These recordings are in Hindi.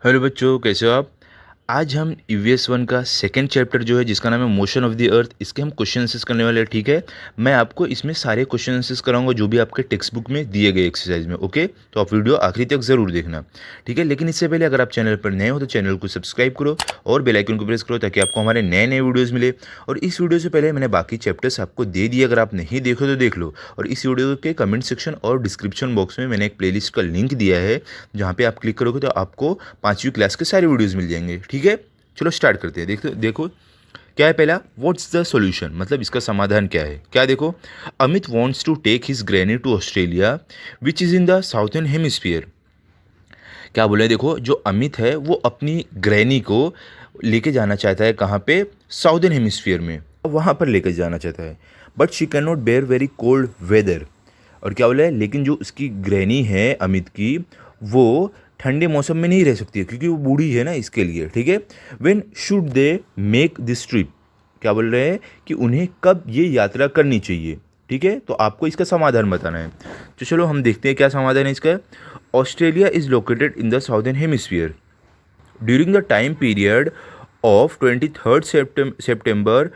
हेलो बच्चों, कैसे हो आप। आज हम ईवीएस वन का सेकंड चैप्टर जो है जिसका नाम है मोशन ऑफ द अर्थ, इसके हम क्वेश्चन आंसर्स करने वाले हैं। ठीक है, मैं आपको इसमें सारे क्वेश्चन आंसर्स कराऊंगा जो भी आपके टेक्स्ट बुक में दिए गए एक्सरसाइज में। ओके, तो आप वीडियो आखिरी तक ज़रूर देखना। ठीक है, लेकिन इससे पहले अगर आप चैनल पर नए हो तो चैनल को सब्सक्राइब करो और बेल आइकन को प्रेस करो ताकि आपको हमारे नए नए वीडियोज़ मिले। और इस वीडियो से पहले मैंने बाकी चैप्टर्स आपको दे दिए, अगर आप नहीं देखो तो देख लो। और इस वीडियो के कमेंट सेक्शन और डिस्क्रिप्शन बॉक्स में मैंने एक प्लेलिस्ट का लिंक दिया है, जहाँ पे आप क्लिक करोगे तो आपको 5वीं क्लास के सारे वीडियोज़ मिल जाएंगे। ठीक है, चलो स्टार्ट करते हैं। देखो देखो क्या है पहला, व्हाट्स द सॉल्यूशन, मतलब इसका समाधान क्या है। क्या देखो, Amit wants to take his granny to Australia which is in the southern hemisphere. क्या बोले, देखो जो अमित है वो अपनी ग्रैनी को लेके जाना चाहता है, कहाँ पे, साउदर्न हेमिस्फीयर में, वहाँ पर लेकर जाना चाहता है। But she can not bear very cold weather. और क्या बोला है, लेकिन जो उसकी ग्रैनी है अमित की, वो ठंडे मौसम में नहीं रह सकती है क्योंकि वो बूढ़ी है ना, इसके लिए। ठीक है, when should they make this trip, क्या बोल रहे हैं कि उन्हें कब ये यात्रा करनी चाहिए। ठीक है, तो आपको इसका समाधान बताना है। तो चलो हम देखते हैं क्या समाधान है इसका। Australia is located in the southern hemisphere during the time period of 23 September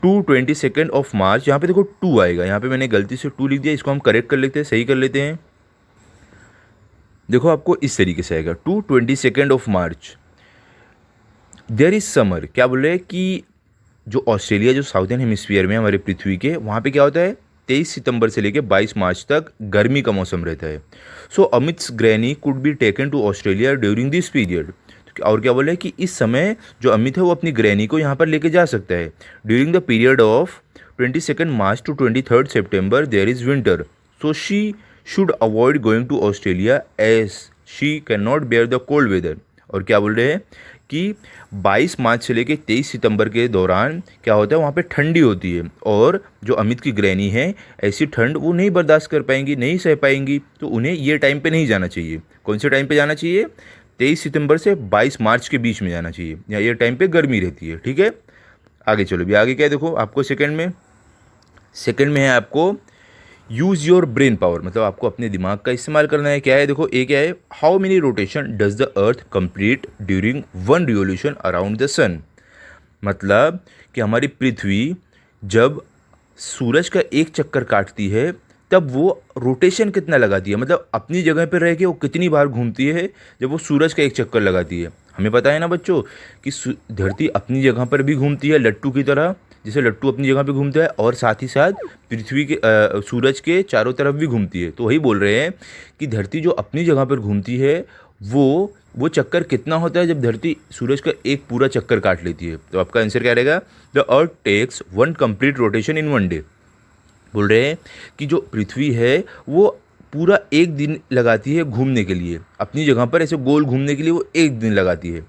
two 22 of मार्च। यहाँ पे देखो टू आएगा, यहाँ पे मैंने गलती से टू लिख दिया, इसको हम करेक्ट कर लेते हैं, सही कर लेते हैं। देखो आपको इस तरीके से आएगा, to 22 of March there is summer. क्या बोल रहे हैं कि जो ऑस्ट्रेलिया, जो साउथर्न हेमिस्फीयर में हमारे पृथ्वी के, वहाँ पे क्या होता है, 23 सितंबर से लेकर 22 मार्च तक गर्मी का मौसम रहता है। So Amit's granny could be taken to Australia during this period. और क्या बोले कि इस समय जो अमित है वो अपनी ग्रैनी को यहाँ पर लेके जा सकता है। During the period of 22 March to 23 September there is winter, so she should avoid going to Australia as she can not bear the cold weather. और क्या बोल रहे हैं कि 22 मार्च से लेकर 23 सितंबर के दौरान क्या होता है, वहाँ पे ठंडी होती है और जो अमित की ग्रैनी है, ऐसी ठंड वो नहीं बर्दाश्त कर पाएंगी, नहीं सह पाएंगी, तो उन्हें ये टाइम पे नहीं जाना चाहिए। कौन से टाइम पे जाना चाहिए, 23 सितंबर से 22 मार्च के बीच में जाना चाहिए, या ये टाइम पे गर्मी रहती है। ठीक है, आगे चलो भी, आगे क्या है देखो आपको सेकंड में है आपको यूज़ योर ब्रेन पावर, मतलब आपको अपने दिमाग का इस्तेमाल करना है। क्या है देखो, ए क्या है, how many rotation does the earth complete during one revolution around the sun. मतलब कि हमारी पृथ्वी जब सूरज का एक चक्कर काटती है तब वो रोटेशन कितना लगाती है, मतलब अपनी जगह पर रह के वो कितनी बार घूमती है जब वो सूरज का एक चक्कर लगाती है। हमें पता है ना बच्चों कि धरती अपनी जगह पर भी घूमती है लट्टू की तरह, जैसे लट्टू अपनी जगह पे घूमता है, और साथ ही साथ पृथ्वी के सूरज के चारों तरफ भी घूमती है। तो वही बोल रहे हैं कि धरती जो अपनी जगह पर घूमती है वो चक्कर कितना होता है जब धरती सूरज का एक पूरा चक्कर काट लेती है। तो आपका आंसर क्या रहेगा, the earth takes one complete rotation in one day. बोल रहे हैं कि जो पृथ्वी है वो पूरा एक दिन लगाती है घूमने के लिए, अपनी जगह पर ऐसे गोल घूमने के लिए वो एक दिन लगाती है।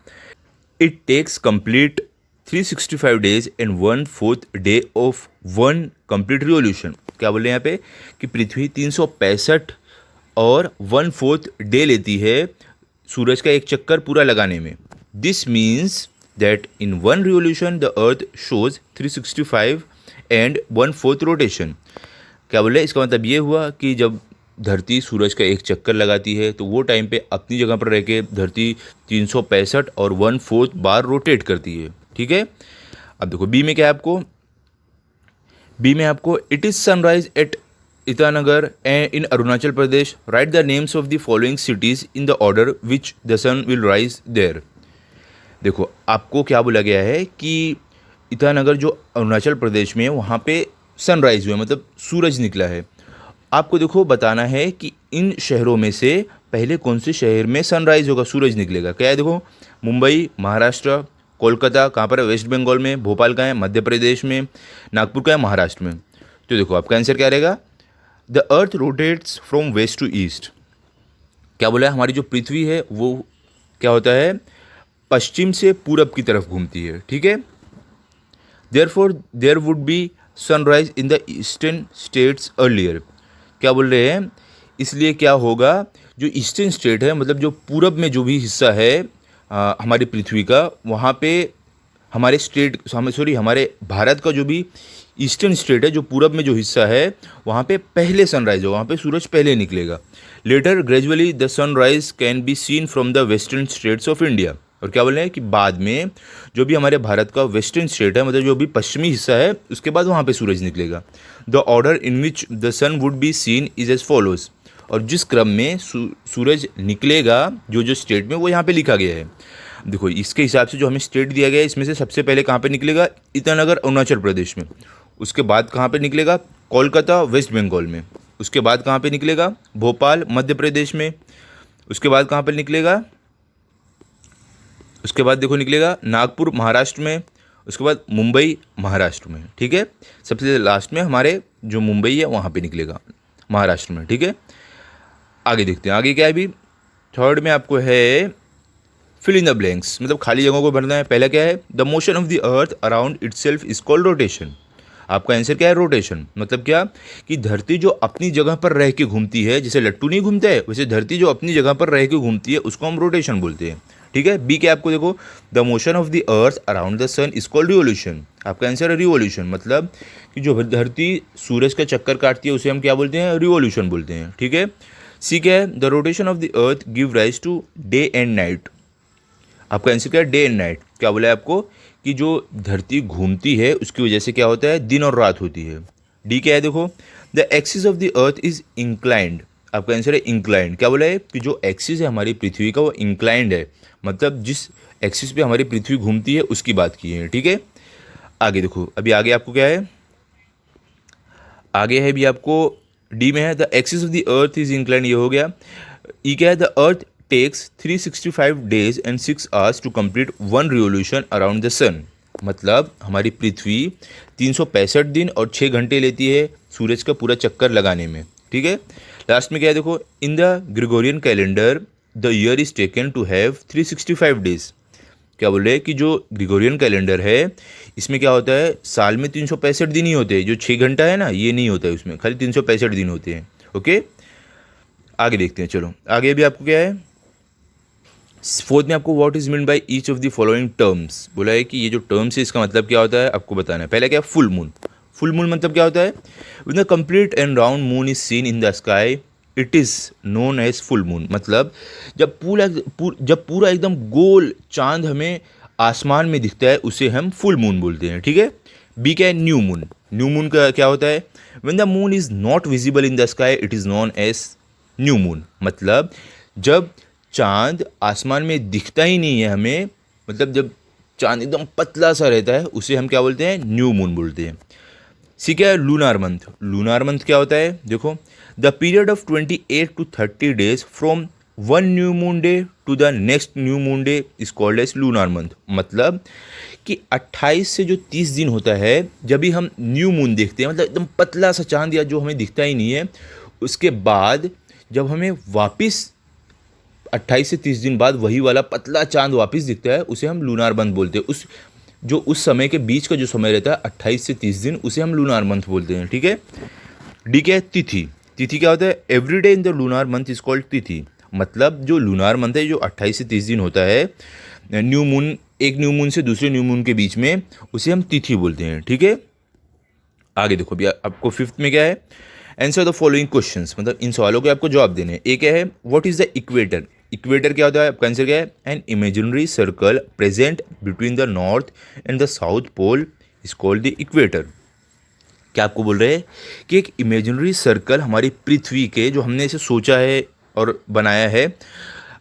It takes complete 365 days and 1/4 day of one complete revolution. क्या बोल रहे हैं यहाँ पे कि पृथ्वी 365 और 1/4 डे लेती है सूरज का एक चक्कर पूरा लगाने में। This means that in one revolution the earth shows 365 and 1/4 rotation. क्या बोल रहे हैं, इसका मतलब ये हुआ कि जब धरती सूरज का एक चक्कर लगाती है तो वो टाइम पे अपनी जगह पर रह के धरती 365 और 1/4 बार रोटेट करती है। ठीक है, अब देखो बी में क्या है आपको, बी में आपको it is sunrise at Itanagar in Arunachal Pradesh, write the names of the following cities in the order which the sun will rise there. देखो आपको क्या बोला गया है कि ईटानगर जो अरुणाचल प्रदेश में है वहाँ पे सनराइज हुआ, मतलब सूरज निकला है। आपको देखो बताना है कि इन शहरों में से पहले कौन से शहर में सनराइज होगा, सूरज निकलेगा। क्या है देखो, मुंबई महाराष्ट्र, कोलकाता कहाँ पर है, वेस्ट बंगाल में, भोपाल का है मध्य प्रदेश में, नागपुर का है महाराष्ट्र में। तो देखो आपका आंसर क्या रहेगा, the earth rotates from west to east. क्या बोला है, हमारी जो पृथ्वी है वो क्या होता है, पश्चिम से पूरब की तरफ घूमती है। ठीक है, therefore there would be sunrise in the eastern states earlier. क्या बोल रहे हैं, इसलिए क्या होगा, जो ईस्टर्न स्टेट है, मतलब जो पूरब में जो भी हिस्सा है हमारी पृथ्वी का, वहाँ पे हमारे स्टेट हमारे भारत का जो भी ईस्टर्न स्टेट है, जो पूरब में जो हिस्सा है, वहाँ पे पहले सनराइज होगा, वहाँ पे सूरज पहले निकलेगा। Later gradually the sunrise can be seen from the western states of India. और क्या बोल रहे हैं कि बाद में जो भी हमारे भारत का वेस्टर्न स्टेट है, मतलब जो भी पश्चिमी हिस्सा है, उसके बाद वहाँ पे सूरज निकलेगा। The order in which the sun would be seen is as follows. और जिस क्रम में सूरज निकलेगा जो जो स्टेट में, वो यहाँ पे लिखा गया है। देखो इसके हिसाब से जो हमें स्टेट दिया गया है, इसमें से सबसे पहले कहाँ पे निकलेगा, ईटानगर अरुणाचल प्रदेश में। उसके बाद कहाँ पे निकलेगा, कोलकाता वेस्ट बंगाल में। उसके बाद कहाँ पे निकलेगा, भोपाल मध्य प्रदेश में। उसके बाद कहाँ पे निकलेगा, उसके बाद देखो निकलेगा नागपुर महाराष्ट्र में। उसके बाद मुंबई महाराष्ट्र में। ठीक है, सबसे लास्ट में हमारे जो मुंबई है वहाँ पे निकलेगा महाराष्ट्र में। ठीक है, आगे देखते हैं आगे क्या है। अभी थर्ड में आपको है फिल इन द ब्लैंक्स, मतलब खाली जगहों को भरना है। पहला क्या है, the motion of the earth around itself is called rotation. आपका आंसर क्या है, रोटेशन। मतलब क्या कि धरती जो अपनी जगह पर रह के घूमती है, जैसे लट्टू नहीं घूमता है, वैसे धरती जो अपनी जगह पर रह के घूमती है उसको हम रोटेशन बोलते हैं। ठीक है, बी क्या आपको देखो, the motion of the earth around the sun is called revolution. आपका आंसर है रिवोल्यूशन। मतलब कि जो धरती सूरज का चक्कर काटती है उसे हम क्या बोलते हैं, रिवोल्यूशन बोलते हैं। ठीक है, सी क्या है, the rotation of the earth give rise to day and night. आपका आंसर क्या है, डे एंड नाइट। क्या बोला है आपको कि जो धरती घूमती है उसकी वजह से क्या होता है, दिन और रात होती है। डी क्या है देखो, the axis of the earth is inclined. आपका आंसर है इंक्लाइंड। क्या बोला है कि जो एक्सिस है हमारी पृथ्वी का वो इंक्लाइंड है, मतलब जिस एक्सिस पे हमारी पृथ्वी घूमती है उसकी बात की है। ठीक है, आगे देखो, अभी आगे आपको क्या है, आगे है भी आपको डी में है the axis of the earth is inclined, ये हो गया। ई क्या है, the earth takes 365 days and 6 hours to complete one revolution around the sun. मतलब हमारी पृथ्वी 365 दिन और 6 घंटे लेती है सूरज का पूरा चक्कर लगाने में। ठीक है, लास्ट में क्या है देखो, in the Gregorian calendar the year is taken to have 365 days. क्या बोल रहे हैं कि जो ग्रेगोरियन कैलेंडर है इसमें क्या होता है, साल में 365 दिन ही होते हैं। जो 6 घंटा है ना, ये नहीं होता है उसमें, खाली 365 दिन होते हैं। ओके, आगे देखते हैं। चलो आगे भी आपको क्या है, फोर्थ में आपको what is mean by each of the following terms. बोला है कि ये जो टर्म्स है इसका मतलब क्या होता है आपको बताना है। पहला क्या है, फुल मून। फुल मून मतलब क्या होता है, when the complete and round moon is seen in the sky it is known as full moon. मतलब जब पूरा एकदम गोल चांद हमें आसमान में दिखता है उसे हम फुल मून बोलते हैं। ठीक है, बी क्या है, न्यू मून। न्यू मून का क्या होता है, when the moon is not visible in the sky it is known as new moon. मतलब जब चांद आसमान में दिखता ही नहीं है हमें, मतलब जब चांद एकदम पतला सा रहता है उसे हम क्या बोलते हैं, न्यू मून बोलते हैं। सी क्या है, लूनार मंथ। लूनार मंथ क्या होता है देखो, the period of 28 to 30 days from one new moon day to the next new moon day is called as lunar month. मतलब कि 28 से जो 30 दिन होता है जब भी हम न्यू मून देखते हैं, मतलब एकदम पतला सा चांद या जो हमें दिखता ही नहीं है, उसके बाद जब हमें वापस 28 से 30 दिन बाद वही वाला पतला चांद वापस दिखता है उसे हम लूनार मंथ बोलते हैं। उस समय के बीच का जो समय रहता है 28 से 30 दिन, उसे हम लूनार मंथ बोलते हैं। ठीक है, डी क्या है, तिथि। तिथि क्या होता है, every day in the lunar month is called तिथि। मतलब जो लूनार मंथ है जो 28 से 30 दिन होता है न्यू मून, एक न्यू मून से दूसरे न्यू मून के बीच में, उसे हम तिथि बोलते हैं। ठीक है, आगे देखो भैया आपको फिफ्थ में क्या है, आंसर द फॉलोइंग क्वेश्चंस। मतलब इन सवालों के आपको जवाब देने हैं। एक क्या है, what is the equator. Equator क्या होता है, आपका आंसर क्या है, an imaginary circle present between the north and the south pole is called the equator. क्या आपको बोल रहे हैं कि एक इमेजिनरी सर्कल हमारी पृथ्वी के, जो हमने इसे सोचा है और बनाया है,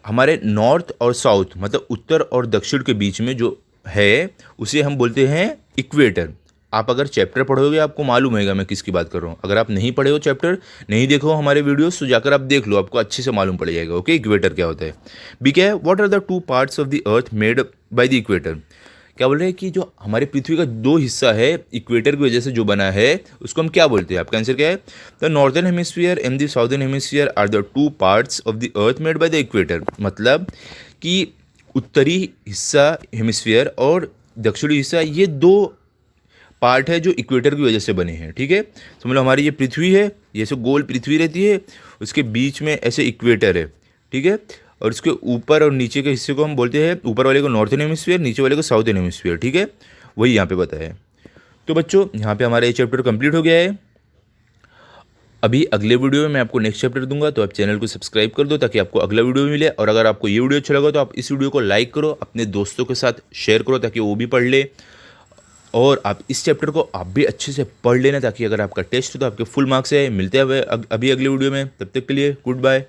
हमारे नॉर्थ और साउथ मतलब उत्तर और दक्षिण के बीच में जो है उसे हम बोलते हैं इक्वेटर। आप अगर चैप्टर पढ़ोगे आपको मालूम होगा मैं किसकी बात कर रहा हूँ। अगर आप नहीं पढ़े हो चैप्टर, नहीं देखो हमारे वीडियोस, तो जाकर आप देख लो, आपको अच्छे से मालूम पड़ जाएगा। ओके, इक्वेटर क्या होता है। बी क्या है, what are the two parts of the earth made by the equator. क्या बोल रहे हैं कि जो हमारे पृथ्वी का दो हिस्सा है इक्वेटर की वजह से जो बना है उसको हम क्या बोलते हैं। आपका आंसर क्या है, the northern hemisphere and the southern hemisphere are the two parts of the earth made by the equator. मतलब कि उत्तरी हिस्सा हेमिस्फीयर और दक्षिणी हिस्सा, ये दो पार्ट है जो इक्वेटर की वजह से बने हैं। ठीक है, तो मतलब हमारी ये पृथ्वी है, ये ऐसे गोल पृथ्वी रहती है, उसके बीच में ऐसे इक्वेटर है। ठीक है, और इसके ऊपर और नीचे के हिस्से को हम बोलते हैं, ऊपर वाले को नॉर्थन हेमिस्फीयर, नीचे वाले को साउथर्न हेमिस्फीयर, ठीक है, वही यहाँ पे बताया है। तो बच्चों यहाँ पे हमारा ये चैप्टर कंप्लीट हो गया है। अभी अगले वीडियो में मैं आपको नेक्स्ट चैप्टर दूंगा, तो आप चैनल को सब्सक्राइब कर दो ताकि आपको अगला वीडियो मिले। और अगर आपको ये वीडियो अच्छा लगा तो आप इस वीडियो को लाइक करो, अपने दोस्तों के साथ शेयर करो ताकि वो भी पढ़ ले। और आप इस चैप्टर को आप भी अच्छे से पढ़ लेना ताकि अगर आपका टेस्ट हो तो आपके फुल मार्क्स है। मिलते हैं अभी अगले वीडियो में, तब तक के लिए गुड बाय।